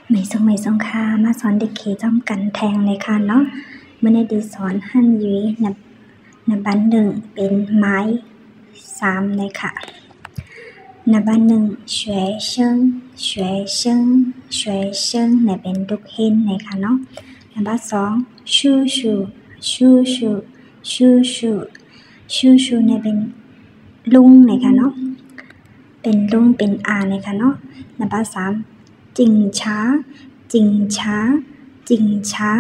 ไม่ส่งค่ะมาสอนเด็กเขจอมกันแทงเลยค่ะเนาะมื้อนี้ดิสอนหั่นยุ้ยนบัน1เป็นไม้3เลยค่ะนบัน1学生学生学生เนี่ยเป็นลูกเห็นเลยค่ะเนาะนบัน2ชูชูชูชูชูชูชูชูเนี่ยเป็นลุงเลยค่ะเนาะเป็นลุงเป็นอาเลยค่ะเนาะนบัน3จิงช้าจิงช้าจิงช้า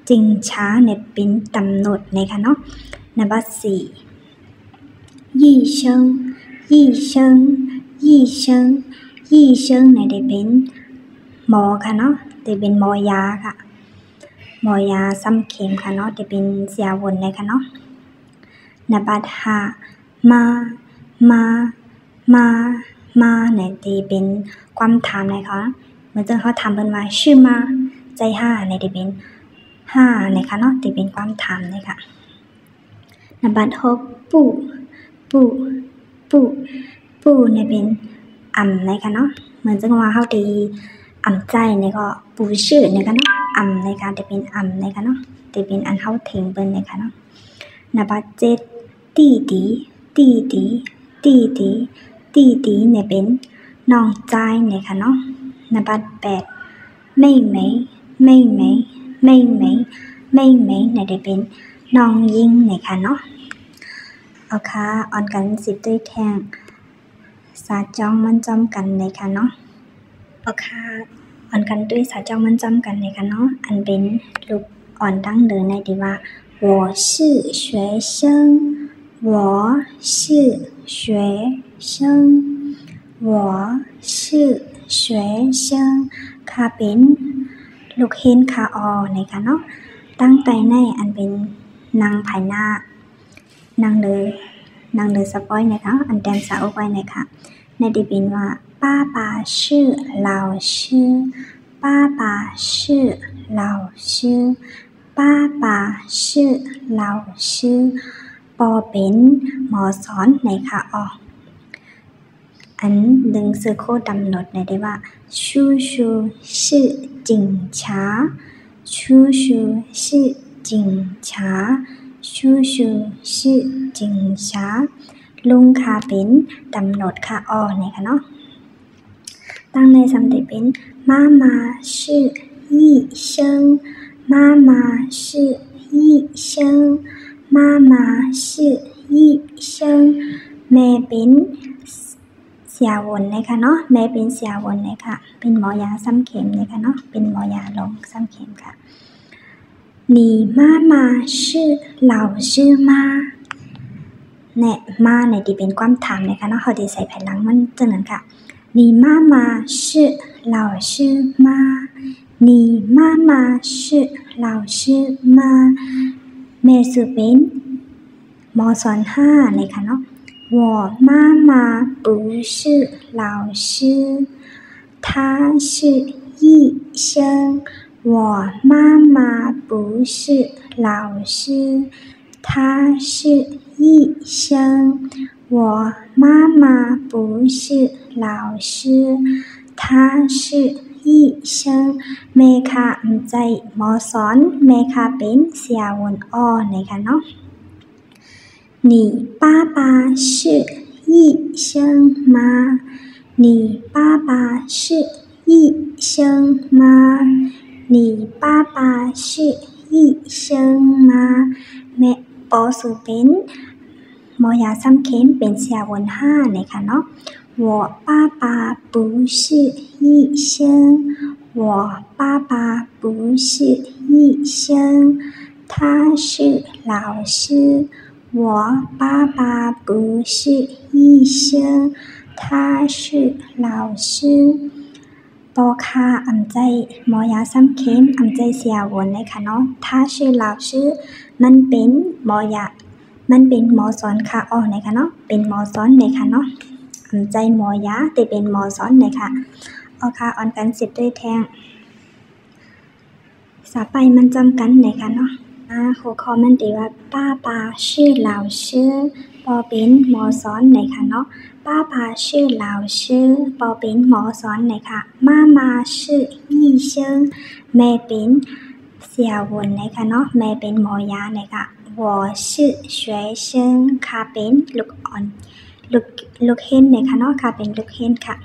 จิงช้าเนี่ยเป็นกำหนดนะคะเนาะนับ4ยี่เชิงยี่เชิงยี่เชิงยี่เชิงเนี่ยได้เป็นหมอค่ะเนาะได้เป็นหมอยาค่ะหมอยาซ้ำเข็มค่ะเนาะได้เป็นเสียวนเลยค่ะเนาะนับ5มาเนี่ยได้เป็นความถามเลยค่ะเหมือนจะเขาถามเพิ่นว่าชื่อมาใจ5เนี่ยได้เป็น5นะคะเนาะได้เป็นความถามเลยค่ะนับ6ปู่เนี่ยเป็นนะคะเนาะเหมือนจะว่าเฮาได้ใจเนี่ยก็ปู่ชื่อเนี่ยค่ะเนาะนะคะได้เป็นนะคะเนาะได้เป็นอันเฮาถึงเพิ่นนะคะเนาะนับ7ตีตีเนี่ยเป็นน้องใจนะคะเนาะนับ8ไม่เนี่ยได้เป็นน้องยิงนะคะเนาะเอาค่ะอ่อนกัน10ด้วยแทงสาจ้องมันจอมกันนะคะเนาะเอาค่ะอ่อนกันด้วยสาจ้องมันจอมกันนะคะเนาะอันเป็นรูปอ่อนดั้งเดิมในที่ว่า我是学生我是学生我是学生ค่ะเป็นลูกเห็นค่ะนะคะเนาะตั้งแต่ในอันเป็นนางภายหน้านางเลยสปอยนะคะอันแดนสาวไว้นะคะในที่เป็นว่าป้าชื่อเราชื่อป้าชื่อเราชื่อป้าชื่อเราชื่อปอเป็นหมอสอนนะคะอันดึงเสื้อโคดำหนดในได้ว่าชูชื่อจิงช้าชูชื่อจิงช้าชูชื่อจิงช้าลุงค่ะเป็นดำหนดค่ะนะคะเนาะตั้งในสำเร็จเป็น妈妈是医生妈妈是医生妈妈是医生แม่เป็นเสียวนนะคะเนาะแม่เป็นเสียวนนะคะเป็นหมอยาซ้ำเข็มนะคะเนาะเป็นหมอยาลงซ้ำเข็มค่ะ你妈妈是老师吗เนี่ยมาเนี่ยที่เป็นความถามนะคะเนาะเขาจะใส่ภายหลังมันจังนั้นค่ะ你妈妈是老师吗你妈妈是老师吗แม่สุเป็นมอสอน5นะคะเนาะ我妈妈不是老师她是医生我妈妈不是老师她是医生我妈妈不是老师她是医生แม่ค่ะใจหมอสอนแม่ค่ะเป็นเสียวนนะคะเนาะ你爸爸是医生吗你爸爸是医生吗你爸爸是医生吗แม่ปอสุเป็นหมอยาซ้ำเข็มเป็นเสียวน5นะคะเนาะ我爸爸不是医生我爸爸不是医生他是老师我爸爸不是医生他是老师ปอค่ะใจหมอยาซ้ำเข็มใจเสียวนนะคะเนาะ他是老师มันเป็นหมอยามันเป็นหมอสอนค่ะนะคะเนาะเป็นหมอสอนนะคะเนาะใจหมอยาแต่เป็นหมอสอนนะคะค่ะอ่อนกัน10ด้วยแทงสาไปมันจำกันนะคะเนาะ หัวข้อมันดีว่าป้าป้าชื่อเหล่าชื่อปอเป็นหมอสอนไหนคะเนาะป้าป้าชื่อเหล่าชื่อปอเป็นหมอสอนไหนคะ妈妈是医生แม่เป็นเสี่ยวนไหนคะเนาะแม่เป็นหมอยาไหนคะ我是学生ข้าเป็นลูกเห็นไหนคะเนาะข้าเป็นลูกเห็นค่ะ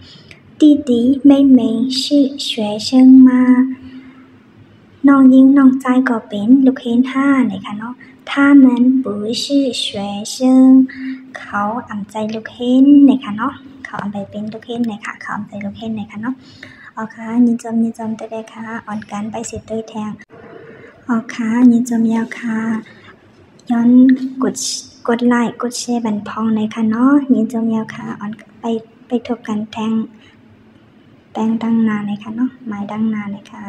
弟弟妹妹是学生吗น้องยิงน้องใจก็เป็นลูกเห็นห้าไหนคะเนาะ他们不是学生เขาอำใจลูกเห็นไหนคะเนาะเขาอำไปเป็นลูกเห็นไหนคะเขาอำใจลูกเห็นไหนคะเนาะอ๋อค่ะยินจมตัวได้ค่ะอ่อนกันไปสิตัวแทงอ๋อค่ะยินจมยาวค่ะย้อนกดไลค์กดแชร์บันพองในค่ะเนาะยินจมยาวค่ะอ่อนไปทบกันแทงแปลงดังนาในค่ะเนาะหมายดังนาในค่ะ